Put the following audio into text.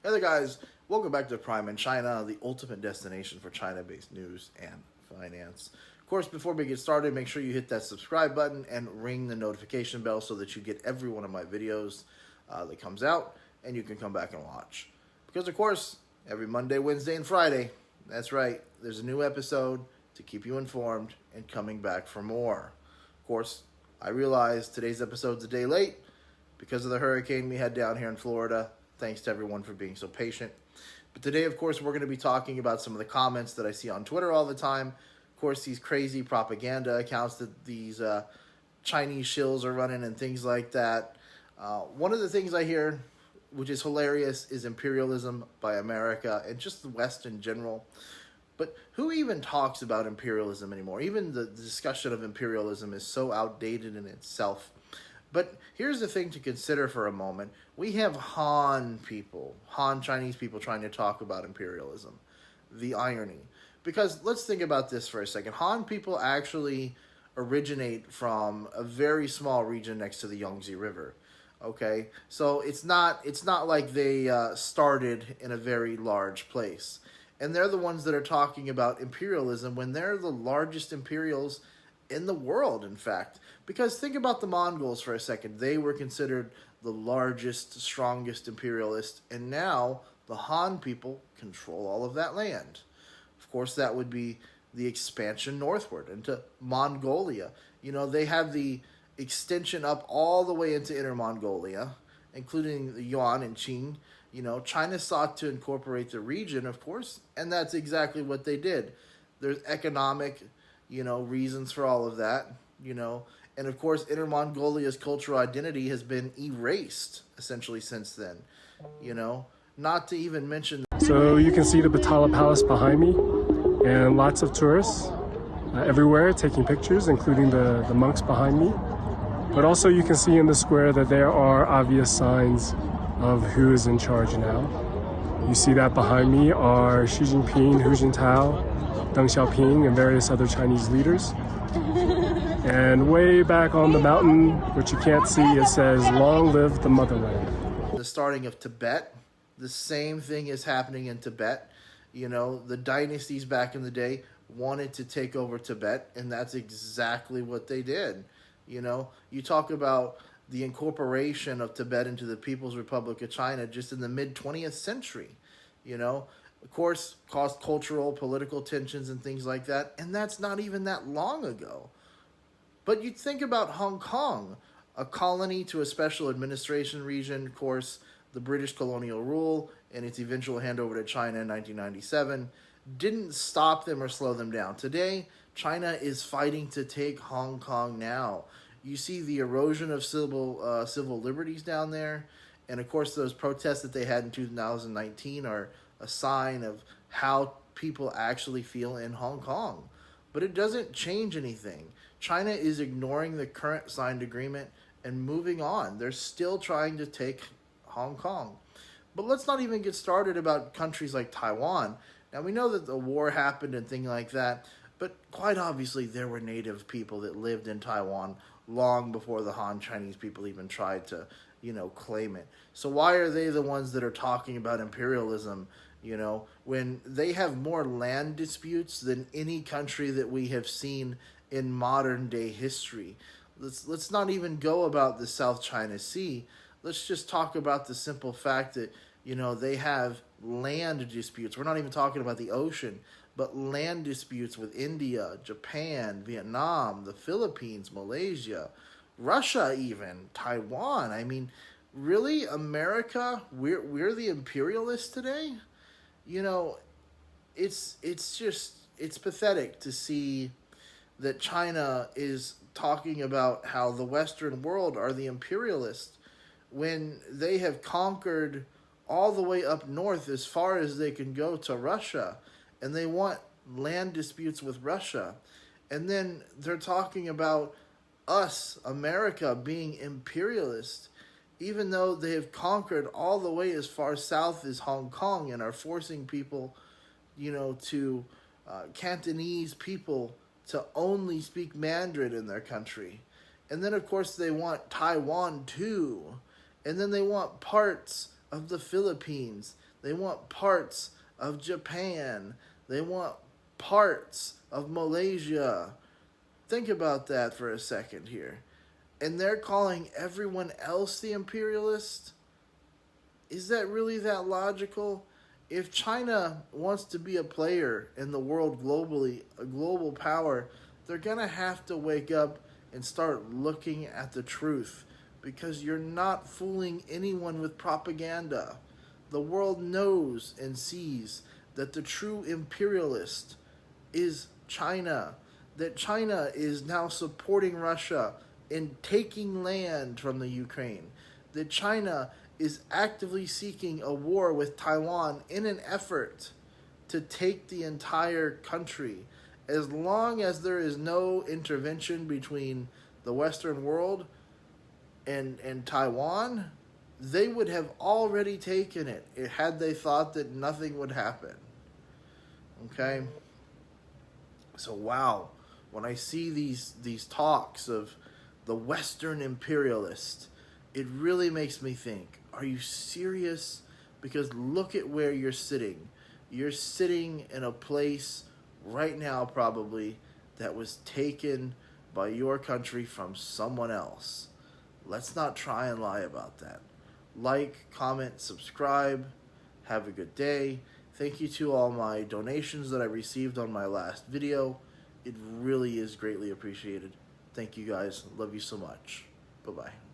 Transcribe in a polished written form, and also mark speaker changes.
Speaker 1: Hey there, guys. Welcome back to Prime in China, the ultimate destination for China-based news and finance. Of course, before we get started, make sure you hit that subscribe button and ring the notification bell so that you get every one of my videos that comes out, and you can come back and watch. Because, of course, every Monday, Wednesday, and Friday, that's right, there's a new episode to keep you informed and coming back for more. Of course, I realize today's episode's a day late because of the hurricane we had down here in Florida. Thanks to everyone for being so patient. But today, of course, we're going to be talking about some of the comments that I see on Twitter all the time. Of course, these crazy propaganda accounts that these Chinese shills are running and things like that. One of the things I hear, which is hilarious, is imperialism by America and just the West in general. But who even talks about imperialism anymore? Even the discussion of imperialism is so outdated in itself. But here's the thing to consider for a moment. We have Han Chinese people trying to talk about imperialism. The irony. Because let's think about this for a second. Han people actually originate from a very small region next to the Yangtze River. Okay? So it's not like they started in a very large place. And they're the ones that are talking about imperialism when they're the largest imperials in the world, in fact. Because think about the Mongols for a second. They were considered the largest, strongest imperialist, and now the Han people control all of that land. Of course, that would be the expansion northward into Mongolia. You know, they have the extension up all the way into Inner Mongolia, including the Yuan and Qing. You know, China sought to incorporate the region, of course, and that's exactly what they did. There's economic reasons for all of that, and of course, Inner Mongolia's cultural identity has been erased, essentially, since then, not to even mention...
Speaker 2: So you can see the Batala Palace behind me, and lots of tourists everywhere taking pictures, including the monks behind me. But also you can see in the square that there are obvious signs of who is in charge now. You see that behind me are Xi Jinping, Hu Jintao, Deng Xiaoping, and various other Chinese leaders. And way back on the mountain, which you can't see, it says, "Long live the motherland."
Speaker 1: The starting of Tibet, the same thing is happening in Tibet. The dynasties back in the day wanted to take over Tibet, and that's exactly what they did. You talk about the incorporation of Tibet into the People's Republic of China just in the mid-20th century, Of course, caused cultural, political tensions and things like that, and that's not even that long ago. But you think about Hong Kong, a colony to a special administration region, of course, the British colonial rule and its eventual handover to China in 1997 didn't stop them or slow them down. Today, China is fighting to take Hong Kong now. You see the erosion of civil liberties down there, and of course those protests that they had in 2019 are a sign of how people actually feel in Hong Kong. But it doesn't change anything. China is ignoring the current signed agreement and moving on. They're still trying to take Hong Kong. But let's not even get started about countries like Taiwan. Now, we know that the war happened and things like that, but quite obviously there were native people that lived in Taiwan long before the Han Chinese people even tried to, claim it. So why are they the ones that are talking about imperialism, when they have more land disputes than any country that we have seen in modern day history? Let's not even go about the South China Sea. Let's just talk about the simple fact that, they have land disputes. We're not even talking about the ocean, but land disputes with India, Japan, Vietnam, the Philippines, Malaysia, Russia even, Taiwan. I mean, really, America, we're the imperialists today? It's pathetic to see that China is talking about how the Western world are the imperialists when they have conquered all the way up north as far as they can go to Russia, and they want land disputes with Russia. And then they're talking about us, America, being imperialist, even though they have conquered all the way as far south as Hong Kong and are forcing people, to Cantonese people to only speak Mandarin in their country. And then, of course, they want Taiwan too. And then they want parts of the Philippines. They want parts of Japan. They want parts of Malaysia. Think about that for a second here. And they're calling everyone else the imperialist? Is that really that logical? If China wants to be a player in the world globally, a global power, they're going to have to wake up and start looking at the truth, because you're not fooling anyone with propaganda. The world knows and sees that the true imperialist is China, that China is now supporting Russia in taking land from the Ukraine, that China is actively seeking a war with Taiwan in an effort to take the entire country. As long as there is no intervention between the Western world and Taiwan, they would have already taken it had they thought that nothing would happen. Okay? So wow, when I see these talks of the Western imperialist, it really makes me think, are you serious? Because look at where you're sitting. You're sitting in a place right now probably that was taken by your country from someone else. Let's not try and lie about that. Like, comment, subscribe. Have a good day. Thank you to all my donations that I received on my last video. It really is greatly appreciated. Thank you guys. Love you so much. Bye-bye.